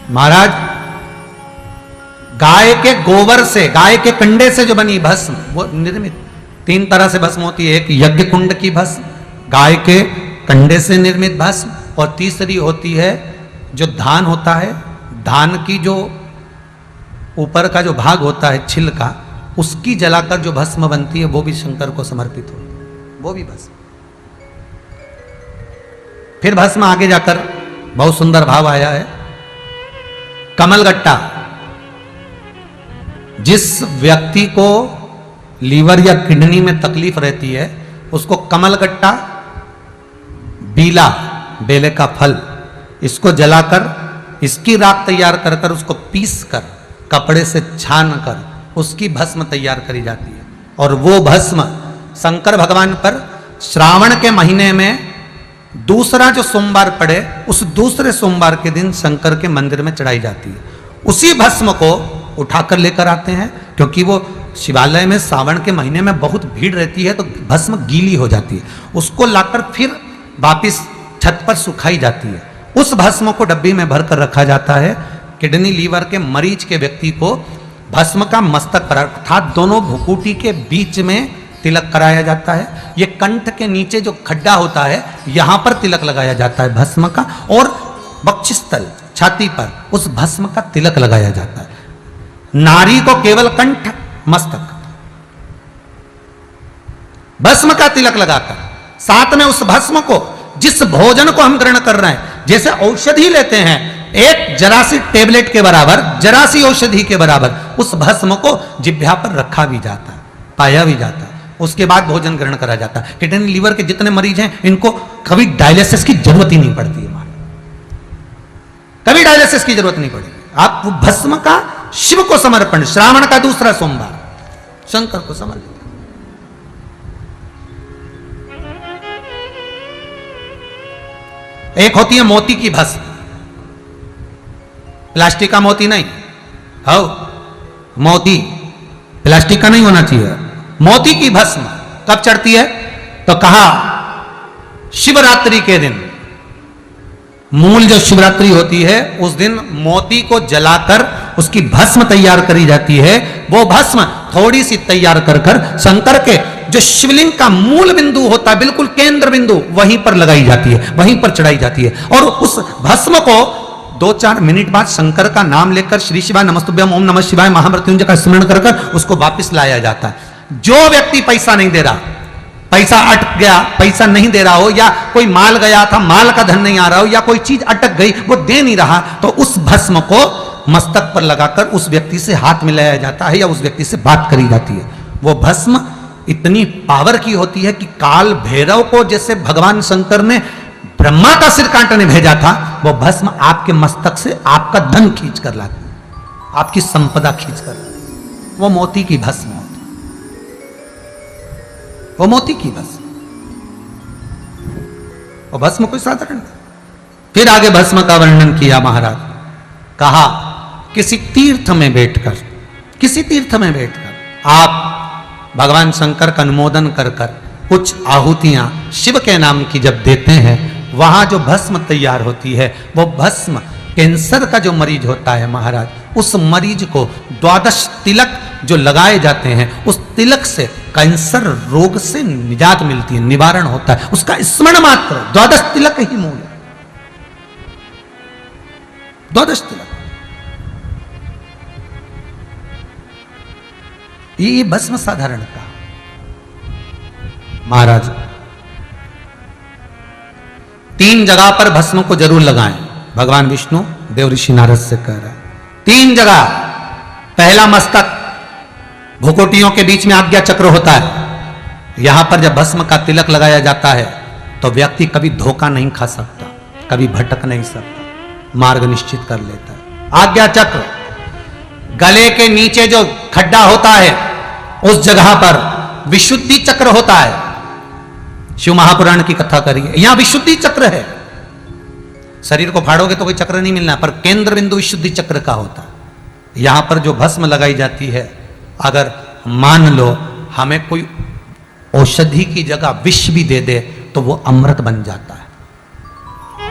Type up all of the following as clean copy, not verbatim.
महाराज गाय के गोबर से, गाय के कंडे से जो बनी भस्म वो निर्मित, 3 तरह से भस्म होती है। एक यज्ञ कुंड की भस्म, गाय के कंडे से निर्मित भस्म, और तीसरी होती है जो धान होता है, धान की जो ऊपर का जो भाग होता है छिलका, उसकी जलाकर जो भस्म बनती है वो भी शंकर को समर्पित होती है, वो भी भस्म। फिर भस्म आगे जाकर बहुत सुंदर भाव आया है। कमलगट्टा, जिस व्यक्ति को लीवर या किडनी में तकलीफ रहती है उसको कमलगट्टा, बीला, बेले का फल, इसको जलाकर इसकी राख तैयार कर कर उसको पीस कर कपड़े से छान कर उसकी भस्म तैयार करी जाती है। और वो भस्म शंकर भगवान पर श्रावण के महीने में दूसरा जो सोमवार पड़े उस दूसरे सोमवार के दिन शंकर के मंदिर में चढ़ाई जाती है। उसी भस्म को उठाकर लेकर आते हैं, क्योंकि वो शिवालय में सावन के महीने में बहुत भीड़ रहती है तो भस्म गीली हो जाती है, उसको लाकर फिर वापिस छत पर सुखाई जाती है। उस भस्म को डब्बी में भरकर रखा जाता है। किडनी लीवर के मरीज के व्यक्ति को भस्म का मस्तक पर अर्थात दोनों भुकुटी के बीच में तिलक कराया जाता है। ये कंठ के नीचे जो खड्डा होता है यहां पर तिलक लगाया जाता है भस्म का, और वक्षस्थल, छाती पर उस भस्म का तिलक लगाया जाता है। नारी को केवल कंठ, मस्तक, भस्म का तिलक लगाकर साथ में उस भस्म को, जिस भोजन को हम ग्रहण कर रहे हैं, जैसे औषधि लेते हैं, एक जरासी टेबलेट के बराबर, जरासी औषधि के बराबर उस भस्म को जिह्वा पर रखा भी जाता है, पाया भी जाता है, उसके बाद भोजन ग्रहण करा जाता है। किडनी लीवर के जितने मरीज हैं इनको कभी डायलिसिस की जरूरत ही नहीं पड़ती है, कभी डायलिसिस की जरूरत नहीं पड़ेगी। आप वो भस्म का शिव को समर्पण, श्रावण का दूसरा सोमवार शंकर को समर्पित। एक होती है मोती की भस्म, प्लास्टिक का मोती नहीं, हो मोती प्लास्टिक का नहीं होना चाहिए। मोती की भस्म कब चढ़ती है तो कहा शिवरात्रि के दिन, मूल जो शिवरात्रि होती है उस दिन मोती को जलाकर उसकी भस्म तैयार करी जाती है। वो भस्म थोड़ी सी तैयार कर कर शंकर के जो शिवलिंग का मूल बिंदु होता है, बिल्कुल केंद्र बिंदु, वहीं पर लगाई जाती है, वहीं पर चढ़ाई जाती है। और उस भस्म को 2-4 मिनट बाद शंकर का नाम लेकर श्री शिवाय नमस्तुभ्यम, ओम नमः शिवाय, महामृत्युंजय का स्मरण कर कर उसको वापस लाया जाता है। जो व्यक्ति पैसा नहीं दे रहा, पैसा अटक गया, पैसा नहीं दे रहा हो, या कोई माल गया था, माल का धन नहीं आ रहा हो, या कोई चीज अटक गई वो दे नहीं रहा, तो उस भस्म को मस्तक पर लगाकर उस व्यक्ति से हाथ मिलाया जाता है या उस व्यक्ति से बात करी जाती है। वो भस्म इतनी पावर की होती है कि काल भैरव को जैसे भगवान शंकर ने ब्रह्मा का सिर काटने भेजा था, वो भस्म आपके मस्तक से आपका धन खींच कर लाती है, आपकी संपदा खींच कर लाती है। वो मोती की भस्म होती, वो मोती की भस्म, वो भस्म कोई साधारण। फिर आगे भस्म का वर्णन किया महाराज, कहा किसी तीर्थ में बैठकर, किसी तीर्थ में बैठकर आप भगवान शंकर का अनुमोदन कर कर कुछ आहुतियां शिव के नाम की जब देते हैं, वहां जो भस्म तैयार होती है वो भस्म कैंसर का जो मरीज होता है महाराज, उस मरीज को 12 तिलक जो लगाए जाते हैं, उस तिलक से कैंसर रोग से निजात मिलती है, निवारण होता है। उसका स्मरण मात्र 12 तिलक ही मूल है, 12 तिलक। ये भस्म साधारण का महाराज 3 जगह पर भस्म को जरूर लगाएं। भगवान विष्णु देव ऋषि नारद से कह रहे हैं 3 जगह। पहला मस्तक, भुकुटियों के बीच में आज्ञा चक्र होता है, यहां पर जब भस्म का तिलक लगाया जाता है तो व्यक्ति कभी धोखा नहीं खा सकता, कभी भटक नहीं सकता, मार्ग निश्चित कर लेता है। आज्ञा चक्र, गले के नीचे जो खड्डा होता है उस जगह पर विशुद्धि चक्र होता है। शिव महापुराण की कथा करिए, यहां विशुद्धि चक्र है। शरीर को फाड़ोगे तो कोई चक्र नहीं मिलना, पर केंद्र बिंदु विशुद्धि चक्र का होता है। यहां पर जो भस्म लगाई जाती है, अगर मान लो हमें कोई औषधि की जगह विष भी दे दे तो वो अमृत बन जाता है।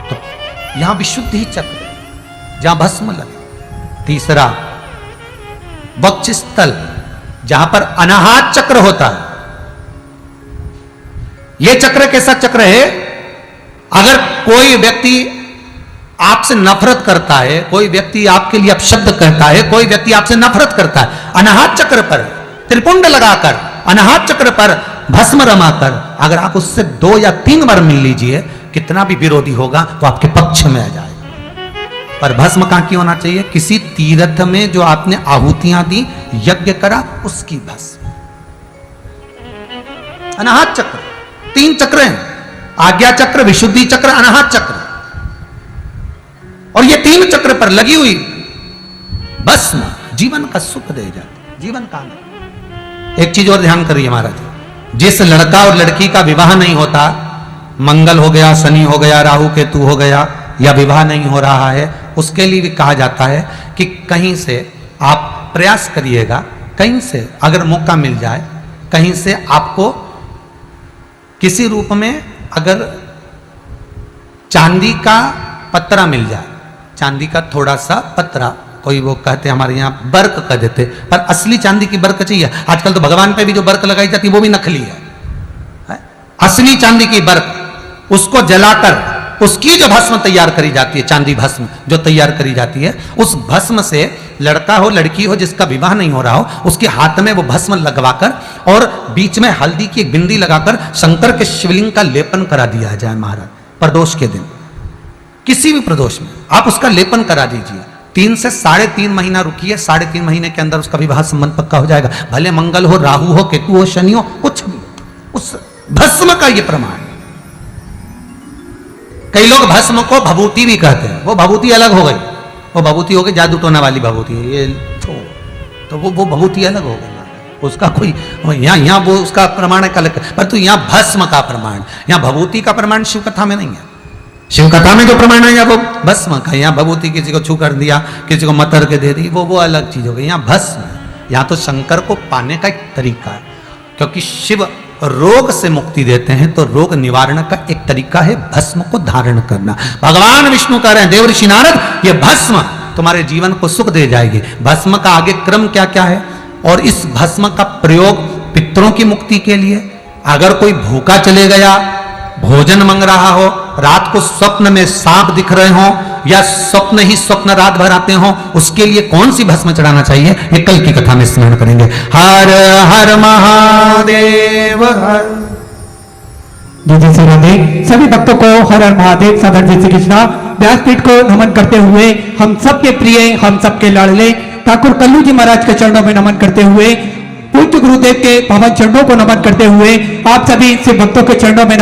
तो यहां विशुद्धि चक्र, जहां भस्म लगे। तीसरा वक्षस्थल, जहां पर अनाहत चक्र होता है। यह चक्र कैसा चक्र है? अगर कोई व्यक्ति आपसे नफरत करता है, कोई व्यक्ति आपके लिए अपशब्द कहता है, कोई व्यक्ति आपसे नफरत करता है, अनाहत चक्र पर त्रिपुंड लगाकर, अनाहत चक्र पर भस्म रमाकर अगर आप उससे 2 या 3 बार मिल लीजिए, कितना भी विरोधी होगा वो आपके पक्ष में आ जाएगा। पर भस्म कहां की होना चाहिए? किसी तीर्थ में जो आपने आहुतियां दी, यज्ञ करा, उसकी भस्म। अनाहत चक्र 3 चक्र हैं, आज्ञा चक्र, विशुद्धि चक्र, अनाहत चक्र। और ये 3 चक्र पर लगी हुई भस्म जीवन का सुख दे जाती, जीवन का आनंद। एक चीज और ध्यान करिए महाराज, जिस लड़का और लड़की का विवाह नहीं होता, मंगल हो गया, शनि हो गया, राहु केतु हो गया, या विवाह नहीं हो रहा है, उसके लिए भी कहा जाता है कि कहीं से आप प्रयास करिएगा, कहीं से अगर मौका मिल जाए, कहीं से आपको किसी रूप में अगर चांदी का पत्रा मिल जाए, चांदी का थोड़ा सा पत्रा, कोई वो कहते हैं हमारे यहाँ बर्क कह देते, पर असली चांदी की बर्क चाहिए। आजकल तो भगवान पे भी जो बर्क लगाई जाती है वो भी नकली है। असली चांदी की बर्क, उसको जलाकर उसकी जो भस्म तैयार करी जाती है, चांदी भस्म जो तैयार करी जाती है, उस भस्म से लड़का हो लड़की हो जिसका विवाह नहीं हो रहा हो, उसके हाथ में वो भस्म लगवाकर और बीच में हल्दी की एक बिंदी लगाकर शंकर के शिवलिंग का लेपन करा दिया जाए महाराज। प्रदोष के दिन, किसी भी प्रदोष में आप उसका लेपन करा दीजिए। 3 से 3.5 महीना रुकिए, 3.5 महीने के अंदर उसका विवाह संबंध पक्का हो जाएगा। भले मंगल हो, राहु हो, केतु हो, शनि हो, कुछ भी, उस भस्म का ये प्रमाण। कई लोग भस्म को भभूति भी कहते हैं, वो भभूति अलग हो गई, वो भभूति हो गई जादू टोना वाली भभूति है ये, तो वो भभूति अलग हो गई, उसका कोई यहाँ वो उसका प्रमाण है अलग, पर तो यहाँ भस्म का प्रमाण, यहाँ भभूति का प्रमाण शिव कथा में नहीं है। शिव कथा में जो प्रमाण है यहाँ वो भस्म का, यहाँ भभूति किसी को छू कर दिया, किसी को मतर के दे दी, वो अलग चीज हो गई। यहाँ भस्म, यहाँ तो शंकर को पाने का एक तरीका है, क्योंकि शिव रोग से मुक्ति देते हैं, तो रोग निवारण का एक तरीका है भस्म को धारण करना। भगवान विष्णु कह रहे हैं देव ऋषि नारद, ये भस्म तुम्हारे जीवन को सुख दे जाएगी। भस्म का आगे क्रम क्या क्या है, और इस भस्म का प्रयोग पितरों की मुक्ति के लिए, अगर कोई भूखा चले गया, भोजन मांग रहा हो, रात को स्वप्न में सांप दिख रहे हो, या स्वप्न ही स्वप्न रात भर आते हो, उसके लिए कौन सी भस्म चढ़ाना चाहिए, ये कल की कथा में स्मरण करेंगे। हर हर महादेव हर। जय श्री राधे। सभी भक्तों को हर हर महादेव सादर जय श्री कृष्णा। व्यासपीठ को नमन करते हुए हम सबके प्रिय, हम सबके लाडले ठाकुर कल्लू जी महाराज के चरणों में नमन करते हुए, पूज्य गुरुदेव के पावन चरणों को नमन करते हुए, आप सभी शिव भक्तों के चरणों में